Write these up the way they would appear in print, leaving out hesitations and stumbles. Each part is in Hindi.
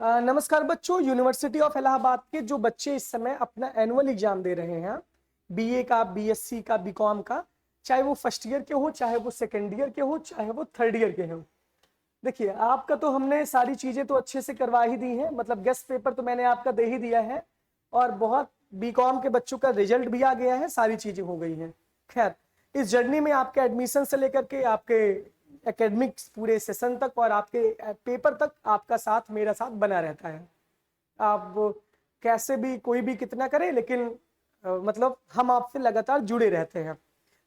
नमस्कार बच्चों, यूनिवर्सिटी ऑफ इलाहाबाद के जो बच्चे इस समय अपना एनुअल एग्जाम दे रहे हैं, बीए का, बीएससी का, बीकॉम का, चाहे वो फर्स्ट ईयर के हो, चाहे वो सेकेंड ईयर के हो, चाहे वो थर्ड ईयर के हो। देखिए, आपका तो हमने सारी चीजें तो अच्छे से करवा ही दी हैं, मतलब गेस्ट पेपर तो मैंने आपका दे ही दिया है और बहुत बीकॉम के बच्चों का रिजल्ट भी आ गया है, सारी चीजें हो गई हैं। खैर, इस जर्नी में आपके एडमिशन से लेकर के आपके एकेडमिक्स पूरे सेशन तक और आपके पेपर तक आपका साथ, मेरा साथ बना रहता है। आप कैसे भी, कोई भी कितना करे, लेकिन मतलब हम आपसे लगातार जुड़े रहते हैं।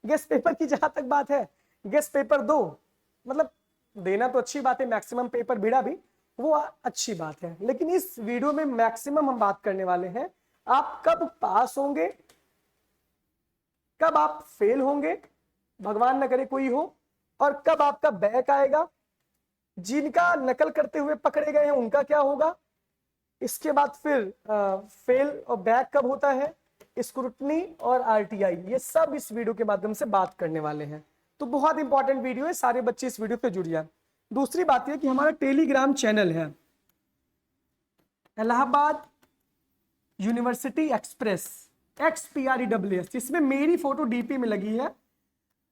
गेस्ट पेपर की जहां तक बात है, गेस्ट पेपर दो, मतलब देना तो अच्छी बात है, मैक्सिमम पेपर भिड़ा भी वो अच्छी बात है, लेकिन इस वीडियो में मैक्सिमम हम बात करने वाले हैं आप कब पास होंगे, कब आप फेल होंगे, भगवान न करे कोई हो, और कब आपका बैक आएगा, जिनका नकल करते हुए पकड़े गए हैं उनका क्या होगा, इसके बाद फिर फेल और बैक कब होता है, स्क्रूटनी और आरटीआई, ये सब इस वीडियो के माध्यम से बात करने वाले हैं। तो बहुत इंपॉर्टेंट वीडियो है, सारे बच्चे इस वीडियो पे जुड़ जाए। दूसरी बात यह कि हमारा टेलीग्राम चैनल है इलाहाबाद यूनिवर्सिटी एक्सप्रेस, XPRESS, इसमें मेरी फोटो डीपी में लगी है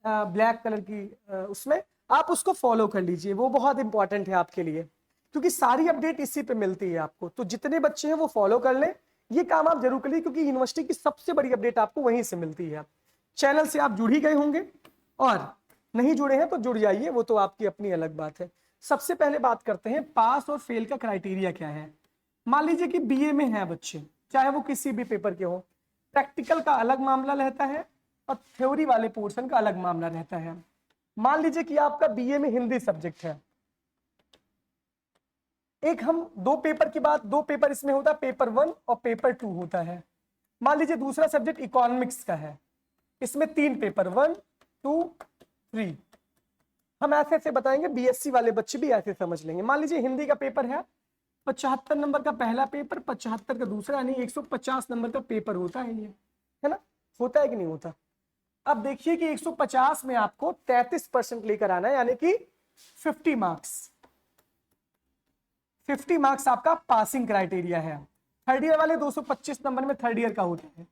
ब्लैक कलर की, उसमें आप उसको फॉलो कर लीजिए, वो बहुत इंपॉर्टेंट है आपके लिए, क्योंकि सारी अपडेट इसी पे मिलती है आपको। तो जितने बच्चे हैं वो फॉलो कर लें, ये काम आप जरूर करिए, क्योंकि यूनिवर्सिटी की सबसे बड़ी अपडेट आपको वहीं से मिलती है। चैनल से आप जुड़ ही गए होंगे, और नहीं जुड़े हैं तो जुड़ जाइए, वो तो आपकी अपनी अलग बात है। सबसे पहले बात करते हैं पास और फेल का क्राइटेरिया क्या है। मान लीजिए कि बीए में है बच्चे, चाहे वो किसी भी पेपर के हो, प्रैक्टिकल का अलग मामला रहता है और थ्योरी वाले पोर्शन का अलग मामला रहता है। मान लीजिए कि आपका बीए में हिंदी सब्जेक्ट है, एक हम दो पेपर की बात, दो पेपर इसमें होता है, पेपर 1 और पेपर 2 होता है। मान लीजिए दूसरा सब्जेक्ट इकोनॉमिक्स का है, इसमें 3 पेपर, 1, 2, 3। हम ऐसे ऐसे बताएंगे, बीएससी वाले बच्चे भी ऐसे समझ लेंगे। मान लीजिए हिंदी का पेपर है, 75 नंबर का पहला पेपर, 75 का दूसरा, यानी 150 नंबर का पेपर होता है ये, है ना, होता है कि नहीं होता। अब देखिए कि 150 में आपको 33% लेकर आना है, यानी कि 50 मार्क्स। 50 मार्क्स आपका पासिंग क्राइटेरिया है। थर्ड ईयर वाले 225 नंबर में थर्ड ईयर का होता है,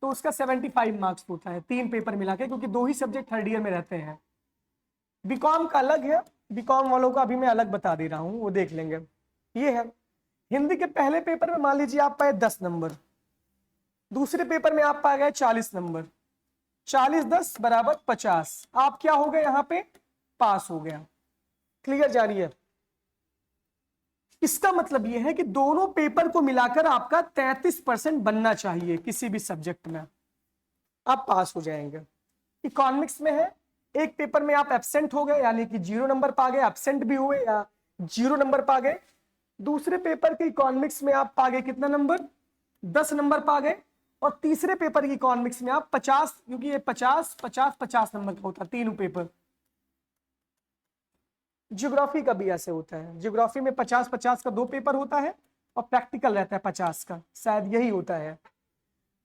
तो उसका 75 मार्क्स होता है, 3 पेपर मिला के, क्योंकि 2 ही सब्जेक्ट थर्ड ईयर में रहते हैं। बीकॉम का अलग है, बीकॉम वालों का अभी मैं अलग बता दे रहा हूं, वो देख लेंगे। ये है हिंदी के पहले पेपर में, मान लीजिए आप पाए 10 नंबर, दूसरे पेपर में आप पा गए 40 नंबर, 40 10 बराबर 50, आप क्या हो गए, यहां पे पास हो गया। क्लियर जा रही है। इसका मतलब यह है कि दोनों पेपर को मिलाकर आपका 33% बनना चाहिए किसी भी सब्जेक्ट में, आप पास हो जाएंगे। इकोनॉमिक्स में है, एक पेपर में आप एब्सेंट हो गए, यानी कि 0 नंबर पा गए, एब्सेंट भी हुए या 0 नंबर पा गए। दूसरे पेपर के इकोनॉमिक्स में आप पा गए कितना नंबर, 10 नंबर पा गए। और तीसरे पेपर की इकोनॉमिक्स में आप 50, क्योंकि ये 50 50 50 नंबर का होता है तीनों पेपर। ज्योग्राफी का भी ऐसे होता है, ज्योग्राफी में 50 50 का 2 पेपर होता है और प्रैक्टिकल रहता है 50 का, शायद यही होता है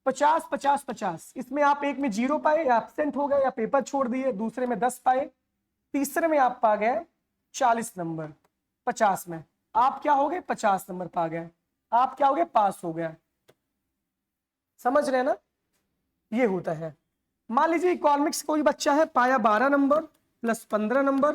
50 50 50। इसमें आप एक में 0 पाए या एब्सेंट हो गए या पेपर छोड़ दिए, दूसरे में 10 पाए, तीसरे में आप पा गए 40 नंबर। 50 में आप क्या हो गए, 50 नंबर पा गए, आप क्या हो गए, पास हो गए। समझ रहे हैं ना, ये होता है। मान लीजिए इकोनॉमिक्स कोई बच्चा है, पाया 12 number plus 15 number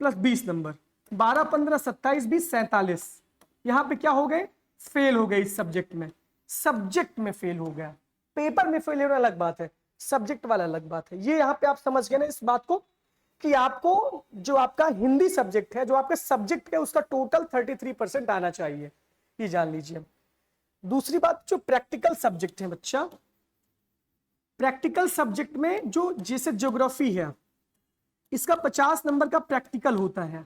plus 20 number, 12 15 27 20 47, यहां पे क्या हो गए, फेल हो गए इस सब्जेक्ट में। सब्जेक्ट में फेल हो गया, पेपर में फेल होना अलग बात है, सब्जेक्ट वाला अलग बात है। ये यहां पे आप समझ गए ना इस बात को, कि आपको जो आपका हिंदी सब्जेक्ट है, जो आपके सब्जेक्ट है, उसका टोटल 33% आना चाहिए, ये जान लीजिए। दूसरी बात, जो प्रैक्टिकल सब्जेक्ट है बच्चा, प्रैक्टिकल सब्जेक्ट में जो जैसे ज्योग्राफी है, इसका 50 नंबर का प्रैक्टिकल होता है,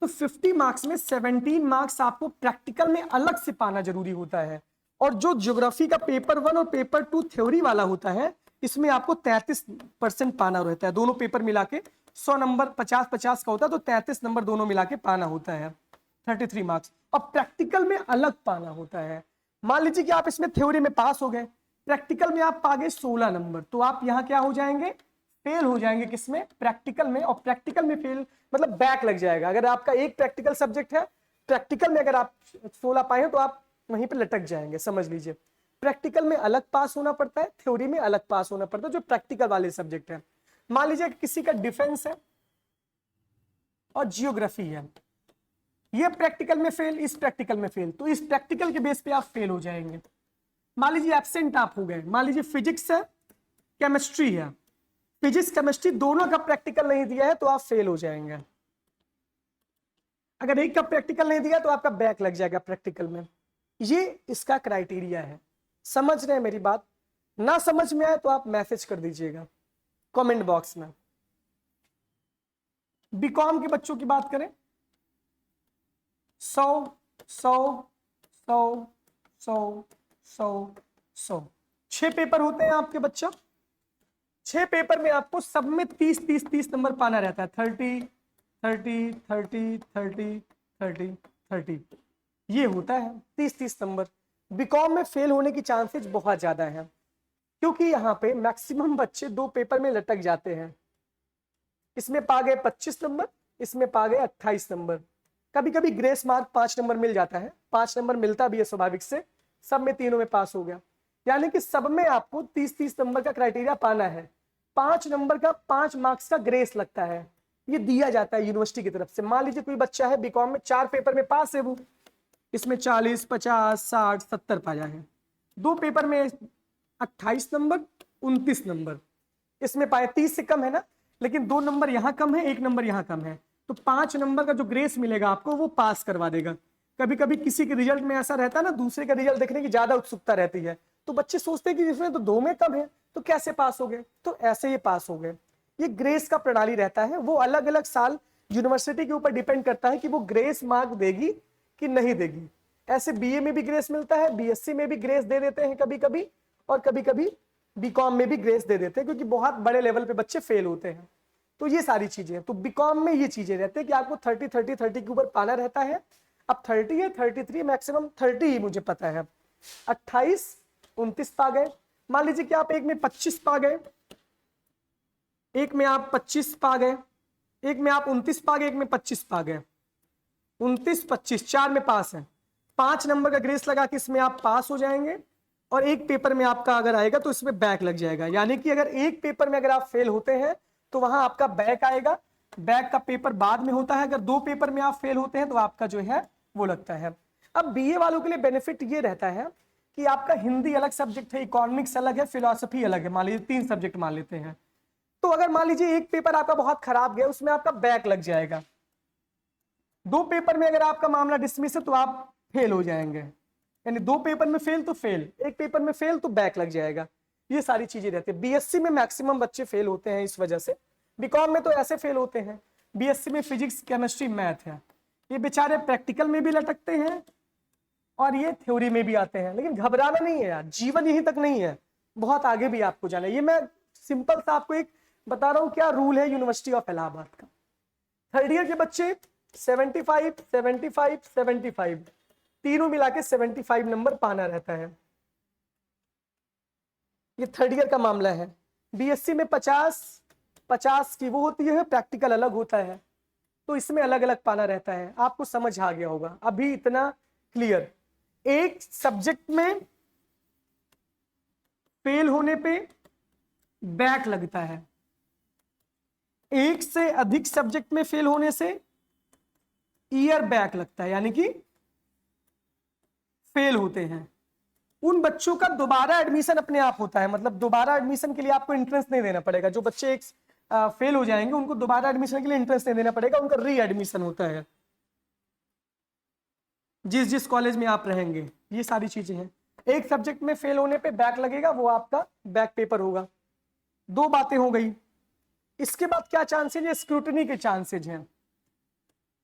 तो 50 मार्क्स में 17 मार्क्स आपको प्रैक्टिकल में अलग से पाना जरूरी होता है। और जो ज्योग्राफी का पेपर 1 और पेपर 2 थ्योरी वाला होता है, इसमें आपको 33% पाना रहता है, दोनों पेपर मिला के 100 नंबर 50 50 का होता है, तो 33 नंबर दोनों मिला के पाना होता है, 33 मार्क्स। और प्रैक्टिकल में अलग पाना होता है। मान लीजिए कि आप इसमें थ्योरी में पास हो गए, प्रैक्टिकल में आप पा गए 16 नंबर, तो आप यहां क्या हो जाएंगे, फेल हो जाएंगे किसमें, प्रैक्टिकल में। और प्रैक्टिकल में फेल मतलब बैक लग जाएगा। अगर आपका एक प्रैक्टिकल सब्जेक्ट है प्रैक्टिकल में अगर आप 16 पाए हो तो आप वहीं पे लटक जाएंगे, समझ लीजिए। प्रैक्टिकल में अलग पास होना पड़ता है, थ्योरी में अलग पास होना पड़ता है, जो प्रैक्टिकल वाले सब्जेक्ट है। मान लीजिए किसी का डिफेंस है और जियोग्राफी है, ये प्रैक्टिकल में फेल, इस प्रैक्टिकल में फेल, तो इस प्रैक्टिकल के बेस पे आप फेल हो जाएंगे। मान लीजिए एब्सेंट आप हो गए, मान लीजिए फिजिक्स है, केमिस्ट्री है, फिजिक्स केमिस्ट्री दोनों का प्रैक्टिकल नहीं दिया है तो आप फेल हो जाएंगे। अगर एक का प्रैक्टिकल नहीं दिया तो आपका बैक लग जाएगा प्रैक्टिकल में। ये इसका क्राइटेरिया है। समझ रहे हैं मेरी बात? ना समझ में आए तो आप मैसेज कर दीजिएगा कमेंट बॉक्स में। बीकॉम के बच्चों की बात करें, 100 100 100 100 100 100 6 पेपर होते हैं आपके बच्चा। 6 पेपर में आपको सब में 30 नंबर पाना रहता है। 30 30 30 30 30 30 ये होता है 30 नंबर। बीकॉम में फेल होने की चांसेस बहुत ज्यादा है, क्योंकि यहाँ पे मैक्सिमम बच्चे 2 पेपर में लटक जाते हैं। इसमें पा गए 25 नंबर, इसमें पा गए 28 नंबर। कभी कभी ग्रेस मार्क 5 नंबर मिल जाता है, 5 नंबर मिलता भी है स्वाभाविक से, सब में तीनों में पास हो गया। यानी कि सब में आपको 30 नंबर का क्राइटेरिया पाना है। 5 नंबर का 5 मार्क्स का ग्रेस लगता है, ये दिया जाता है यूनिवर्सिटी की तरफ से। मान लीजिए कोई बच्चा है बीकॉम में 4 पेपर में पास है, वो इसमें 40 50 60 70 पाया है। 2 पेपर में 28 नंबर 29 नंबर, इसमें पाए 30 से कम है ना, लेकिन 2 नंबर यहाँ कम है, 1 नंबर यहाँ कम है, तो 5 नंबर का जो ग्रेस मिलेगा आपको वो पास करवा देगा। कभी कभी किसी के रिजल्ट में ऐसा रहता है ना, दूसरे का रिजल्ट देखने की ज्यादा उत्सुकता रहती है, तो बच्चे सोचते हैं कि इसमें तो 2 में कम है तो कैसे पास हो गए, तो ऐसे ये पास हो गए। ये ग्रेस का प्रणाली रहता है, वो अलग अलग साल यूनिवर्सिटी के ऊपर डिपेंड करता है कि वो ग्रेस मार्क देगी कि नहीं देगी। ऐसे बीए में भी ग्रेस मिलता है, बीएससी में भी ग्रेस दे देते हैं कभी कभी, और कभी कभी बीकॉम में भी ग्रेस दे देते हैं, क्योंकि बहुत बड़े लेवल पे बच्चे फेल होते हैं। तो ये सारी चीजें, तो बीकॉम में ये चीजें रहती है कि आपको 30 30 30 के ऊपर पाना रहता है। अब 30 है, 33 मैक्सिमम 30 ही मुझे पता है। 28 29 पा गए, मान लीजिए कि आप एक में 25 पा गए, एक में आप 25 पा गए, एक में आप 29 पा गए, एक में 25 पा गए। 29 25 4 में पास है, 5 नंबर का ग्रेस लगा कि इसमें आप पास हो जाएंगे, और एक पेपर में आपका अगर आएगा तो इसमें बैक लग जाएगा। यानी कि अगर एक पेपर में अगर आप फेल होते हैं तो वहां आपका बैक आएगा। बैक का पेपर बाद में होता है, अगर 2 पेपर में आप फेल होते हैं तो आपका जो है वो लगता है। अब बीए वालों के लिए बेनिफिट ये रहता है कि आपका हिंदी अलग सब्जेक्ट है, इकोनॉमिक्स अलग है, फिलोसफी अलग है, मान लीजिए 3 सब्जेक्ट मान लेते हैं, तो अगर मान लीजिए एक पेपर आपका बहुत खराब गया, उसमें आपका बैक लग जाएगा। 2 पेपर में अगर आपका मामला डिसमिस है तो आप फेल हो जाएंगे, यानी 2 पेपर में फेल तो फेल, एक पेपर में फेल तो बैक लग जाएगा। ये सारी चीजें रहती है। बीएससी में मैक्सिमम बच्चे फेल होते हैं इस वजह से, बीकॉम में तो ऐसे फेल होते हैं। बीएससी में फिजिक्स केमिस्ट्री मैथ है, ये बेचारे प्रैक्टिकल में भी लटकते हैं और ये थ्योरी में भी आते हैं। लेकिन घबराना नहीं है यार, जीवन यहीं तक नहीं है, बहुत आगे भी आपको जाना है। ये मैं सिंपल सा आपको एक बता रहा हूं क्या रूल है यूनिवर्सिटी ऑफ इलाहाबाद का। 3rd ईयर के बच्चे 75 75 75 तीनों मिला के 75 नंबर पाना रहता है, ये 3rd ईयर का मामला है। बीएससी में 50 50 की वो होती है, प्रैक्टिकल अलग होता है, तो इसमें अलग अलग पाना रहता है। आपको समझ आ गया होगा अभी इतना क्लियर। एक सब्जेक्ट में फेल होने पे बैक लगता है, एक से अधिक सब्जेक्ट में फेल होने से ईयर बैक लगता है, यानी कि फेल होते हैं। उन बच्चों का दोबारा एडमिशन अपने आप होता है, मतलब दोबारा एडमिशन के लिए आपको इंट्रेंस नहीं देना पड़ेगा। जो बच्चे एक फेल हो जाएंगे उनको दोबारा एडमिशन के लिए इंट्रेंस नहीं देना पड़ेगा, उनका री एडमिशन होता है जिस जिस कॉलेज में आप रहेंगे। ये सारी चीजें हैं। एक सब्जेक्ट में फेल होने पे बैक लगेगा, वो आपका बैक पेपर होगा। 2 बातें हो गई। इसके बाद क्या चांसेज है? स्क्रूटनी के चांसेज हैं।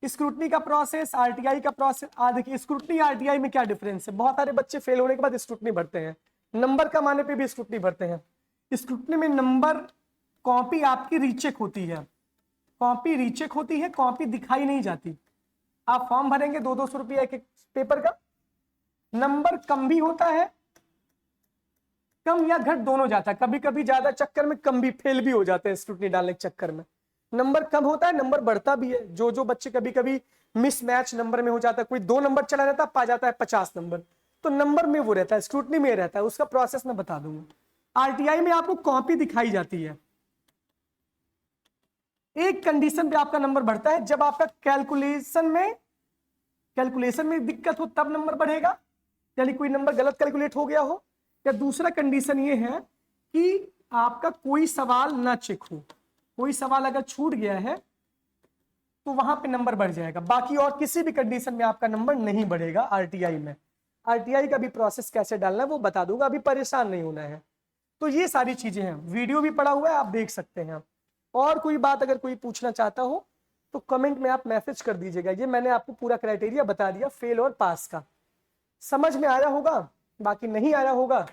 स्क्रूटनी का प्रोसेस, आरटीआई का प्रोसेस। देखिए स्क्रूटनी आरटीआई में क्या डिफरेंस है। बहुत सारे बच्चे फेल होने के बाद स्क्रूटनी भरते हैं, नंबर कमाने पे भी स्क्रूटनी भरते हैं। स्क्रूटनी में नंबर, कॉपी आपकी रीचेक होती है, कॉपी रीचेक होती है, कॉपी दिखाई नहीं जाती। आप फॉर्म भरेंगे 200-200 रुपया एक पेपर का, नंबर कम भी होता है, कम या घट दोनों जाता है। कभी कभी ज्यादा चक्कर में कम भी फेल भी हो जाते हैं स्क्रूटनी डालने के चक्कर में। नंबर कम होता है, नंबर बढ़ता भी है। जो जो बच्चे कभी कभी मिसमैच नंबर में हो जाता है, कोई 2 नंबर चला जाता है, पा जाता है 50 नंबर, तो नंबर में वो रहता है, स्क्रूटनी में रहता है, उसका प्रोसेस मैं बता दूंगा। आरटीआई में आपको कॉपी दिखाई जाती है। एक कंडीशन पे आपका नंबर बढ़ता है, जब आपका कैलकुलेशन में दिक्कत हो तब नंबर बढ़ेगा, यानी कोई नंबर गलत कैलकुलेट हो गया हो, या दूसरा कंडीशन ये है कि आपका कोई सवाल ना चेक हो, कोई सवाल अगर छूट गया है तो वहां पे नंबर बढ़ जाएगा, बाकी और किसी भी कंडीशन में आपका नंबर नहीं बढ़ेगा आरटीआई में। आरटीआई का भी प्रोसेस कैसे डालना है वो बता दूंगा, अभी परेशान नहीं होना है। तो ये सारी चीजें हैं, वीडियो भी पड़ा हुआ है, आप देख सकते हैं। और कोई बात अगर कोई पूछना चाहता हो तो कमेंट में आप मैसेज कर दीजिएगा। ये मैंने आपको पूरा क्राइटेरिया बता दिया फेल और पास का, समझ में आया होगा, बाकी नहीं आया होगा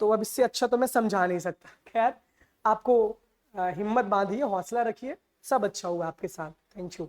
तो अब इससे अच्छा तो मैं समझा नहीं सकता। खैर, आपको हिम्मत बांधिए, हौसला रखिए, सब अच्छा होगा आपके साथ। Thank you.